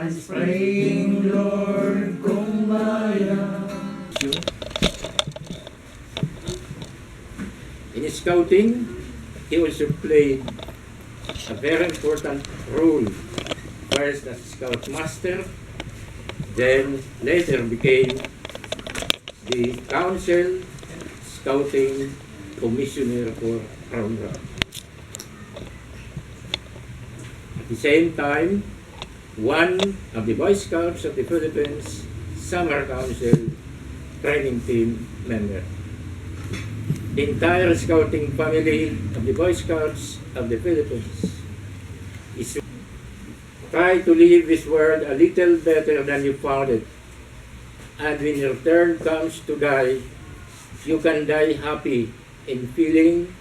was praying, Lord, kung maya. In scouting, he also played a very important role, first as scout master, then later became the council scouting commissioner for Round Rock. At the same time, one of the Boy Scouts of the Philippines Summer Council training team member. The entire scouting family of the Boy Scouts of the Philippines is try to leave this world a little better than you found it. And when your turn comes to die, you can die happy in feeling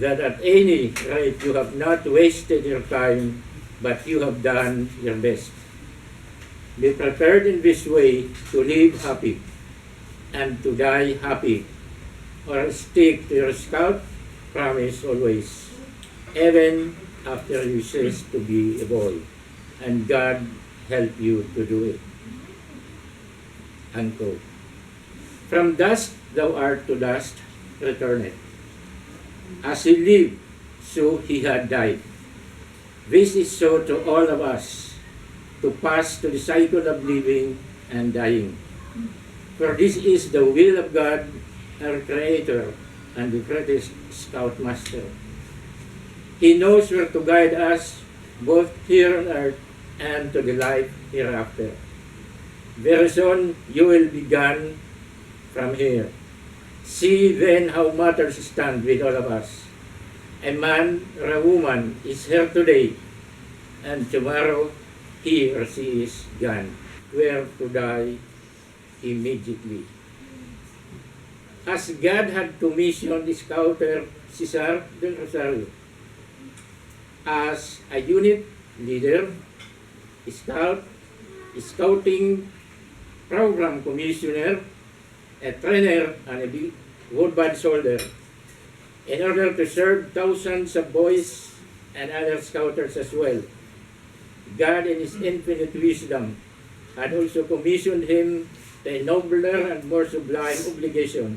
that at any rate you have not wasted your time, but you have done your best. Be prepared in this way to live happy and to die happy, or stick to your scout promise always, even after you cease to be a boy, and God help you to do it. Unquote. From dust thou art to dust returneth. As he lived, so he had died. This is so to all of us, to pass to the cycle of living and dying. For this is the will of God, our Creator, and the greatest Scoutmaster. He knows where to guide us, both here on earth and to the life hereafter. Very soon you will be gone from here. See then how matters stand with all of us. A man or a woman is here today, and tomorrow he or she is gone, where to die immediately. As God had commissioned the scouter Cesar del Rosario as a unit leader, scouting program commissioner, a trainer, and a woodbine soldier, in order to serve thousands of boys and other scouters as well. God in his infinite wisdom had also commissioned him the nobler and more sublime obligation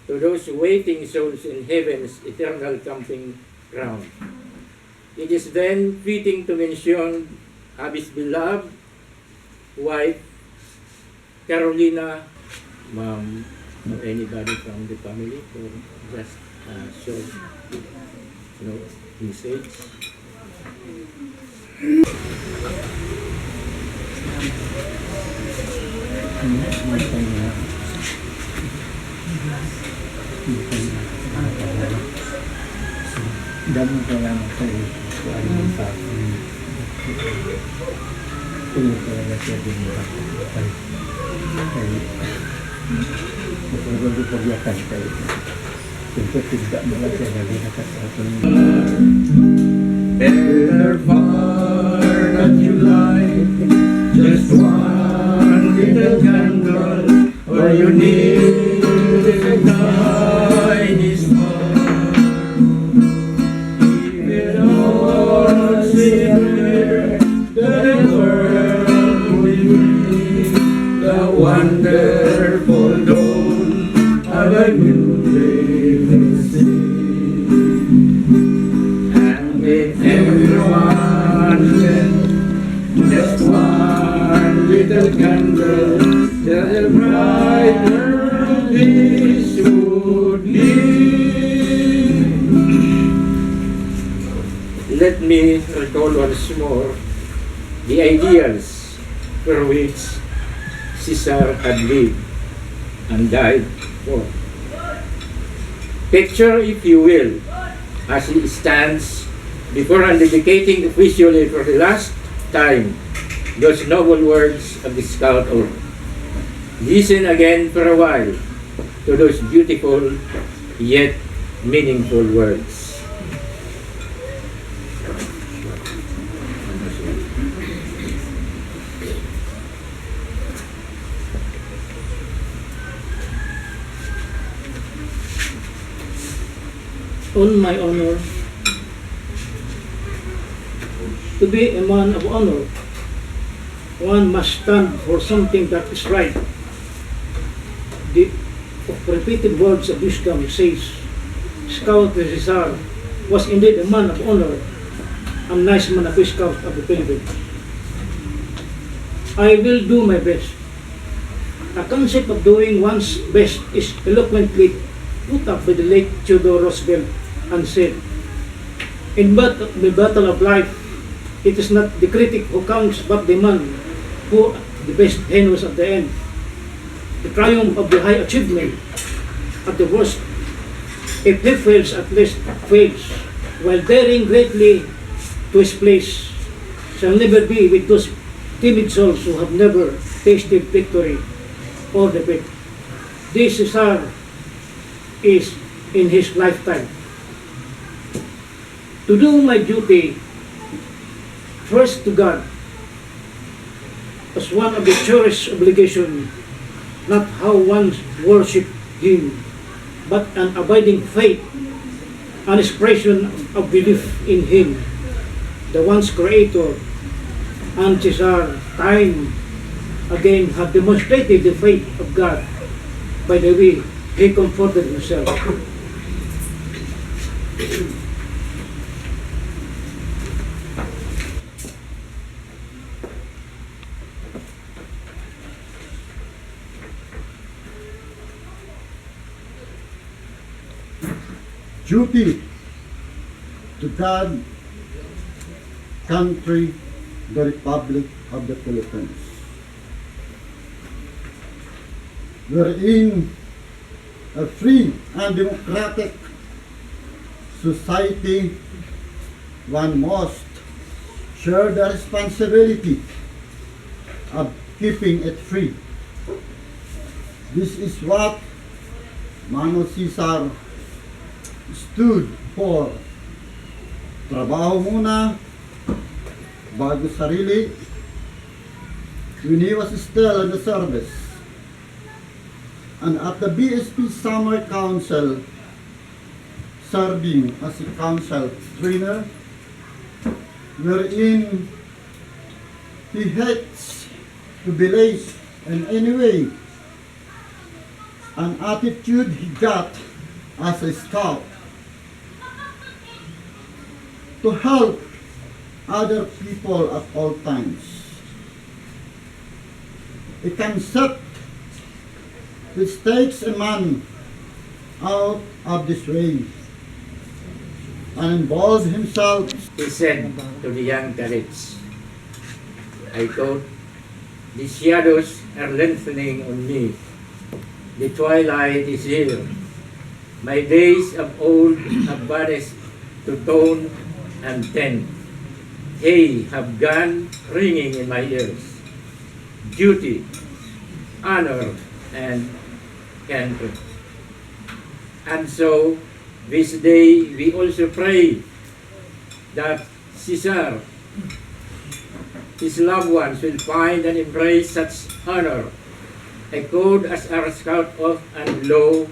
to those waiting souls in heaven's eternal camping ground. It is then fitting to mention his beloved wife, Carolina, mom, or anybody from the family, for just short, message. Damo ko lang kayo kung ano yung tapos. Tuloy ko lang siya din yung tapos. Kaya, magpagod ko pagyakan kayo. Siyempre, tidak mo lang siya nalinakas sa atin. Better far that you light, just one little candle, all you need is a tiny spark. Even all silver, the world will be the wonderful dawn of a new day will see. And if everyone lit just one little candle, the brighter this would be. Let me recall once more the ideals for which Cesar had lived and died for. Picture, if you will, as he stands before and dedicating officially for the last time those noble words of the scout oath. Listen again for a while to those beautiful yet meaningful words. On my honor, to be a man of honor, one must stand for something that is right. The repeated words of wisdom says, Scout Cesar was indeed a man of honor, a nice man of the Scout of the Philippines. I will do my best. The concept of doing one's best is eloquently put up by the late Theodore Roosevelt and said, in the battle of life, it is not the critic who counts but the man who the best heroes at the end. The triumph of the high achievement at the worst. If he fails, at least fails, while daring greatly to his place, shall never be with those timid souls who have never tasted victory or defeat. This Cesar is in his lifetime. To do my duty, first to God, as one of the cherished obligation, not how one worship Him, but an abiding faith, an expression of belief in Him, the one's Creator, and Cesar, time again have demonstrated the faith of God by the way He comforted Himself. Duty to God, country, the Republic of the Philippines, wherein a free and democratic society, one must share the responsibility of keeping it free. This is what Mano Cesar stood for. Trabaho muna, bago sarili, when he was still in the service. And at the Bsp Summer Council, serving as a council trainer, wherein he hates to be late in any way, an attitude he got as a scout to help other people at all times. A concept which takes a man out of this way and involves himself. He said to the young cadets, I thought, the shadows are lengthening on me. The twilight is here. My days of old have vanished to dawn and ten. Hey, have gone ringing in my ears. Duty, honor, and country. And so, this day we also pray that Cesar, his loved ones, will find and embrace such honor, echoed as our scout of and law,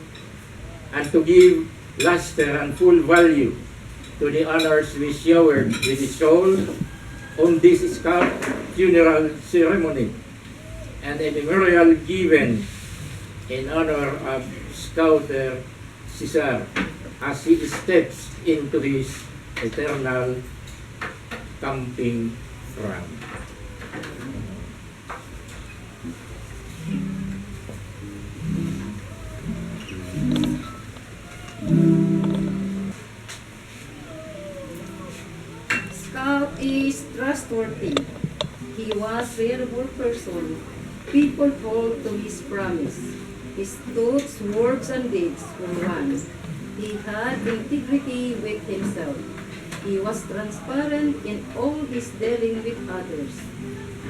and to give luster and full value to the honors we showered with his soul on this scout funeral ceremony, and a memorial given in honor of Scouter Cesar as he steps into his eternal camping ground. Scout is trustworthy. He was a reliable person. People hold to his promise. His thoughts, words, and deeds were one. He had integrity with himself. He was transparent in all his dealing with others.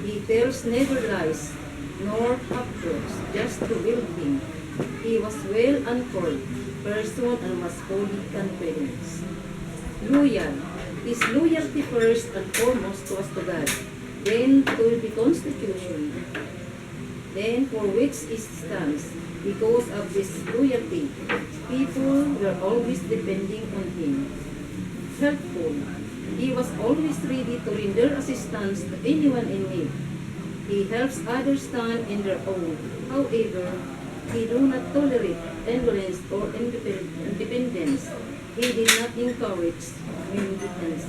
He tells never lies, nor half-truths, just to build him. He was well-anchored person and was wholly confident. Loyal. His loyalty first and foremost was to God, then to the Constitution, then for which he stands. Because of this loyalty, people were always depending on him. Helpful. He was always ready to render assistance to anyone in need. He helps others stand in their own. However, he do not tolerate indolence or independence. He did not encourage militancy.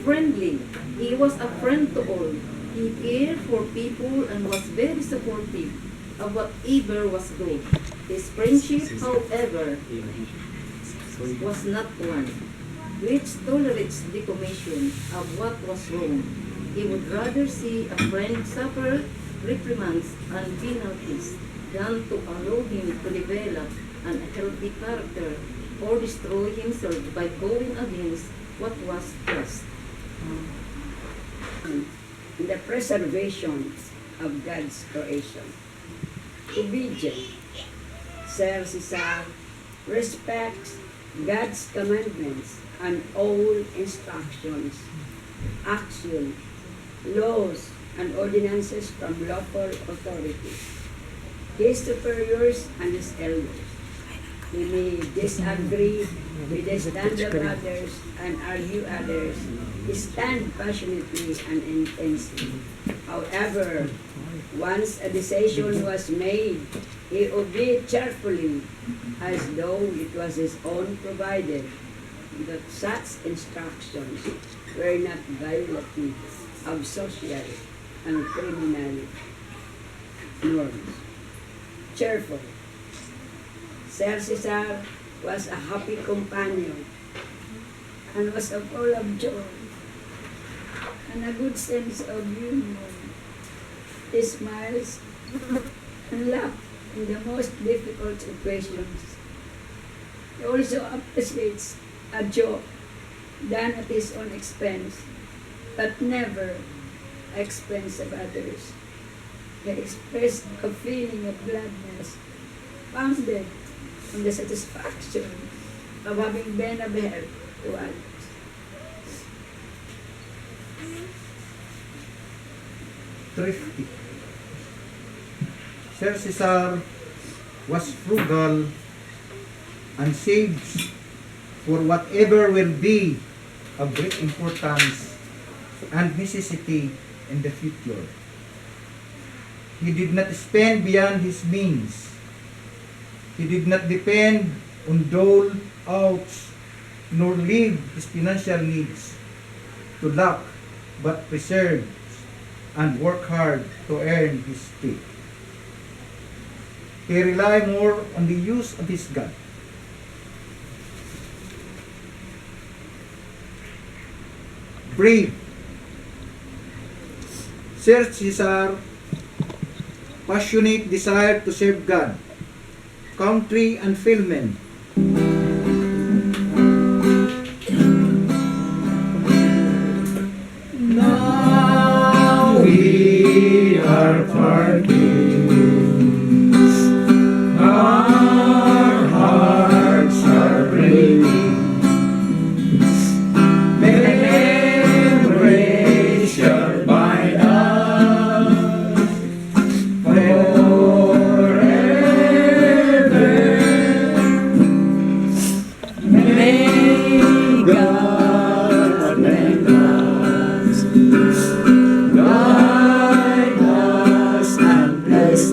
Friendly, he was a friend to all. He cared for people and was very supportive of whatever was good. His friendship, however, was not one which tolerates the commission of what was wrong. He would rather see a friend suffer reprimands and penalties than to allow him to develop an healthy character or destroy himself by going against what was just. The preservation of God's creation. Obedient. Sir Cesar respects God's commandments and all instructions, action, laws, and ordinances from local authorities, his superiors and his elders. He may disagree with the stand of others and argue others. He stand passionately and intensely. However, once a decision was made, he obeyed cheerfully as though it was his own, provided that such instructions were not violative of social and criminal norms. Cheerful. Sir Cesar was a happy companion and was full of joy and a good sense of humor. He smiles and laughs in the most difficult situations. He also appreciates a joke done at his own expense, but never expense of others. He expressed a feeling of gladness founded on the satisfaction of having been of help to others. Thrifty. Sir Cesar was frugal and saves for whatever will be of great importance and necessity in the future. He did not spend beyond his means. He did not depend on dole-outs nor leave his financial needs to luck, but preserves and work hard to earn his pay. He relied more on the use of his God. Brave. Sir Cesar, passionate desire to serve God, country, and fellow. Now we are parting. Our hearts are breaking. Memories shall bind us forever. May God lend us, guide us, and bless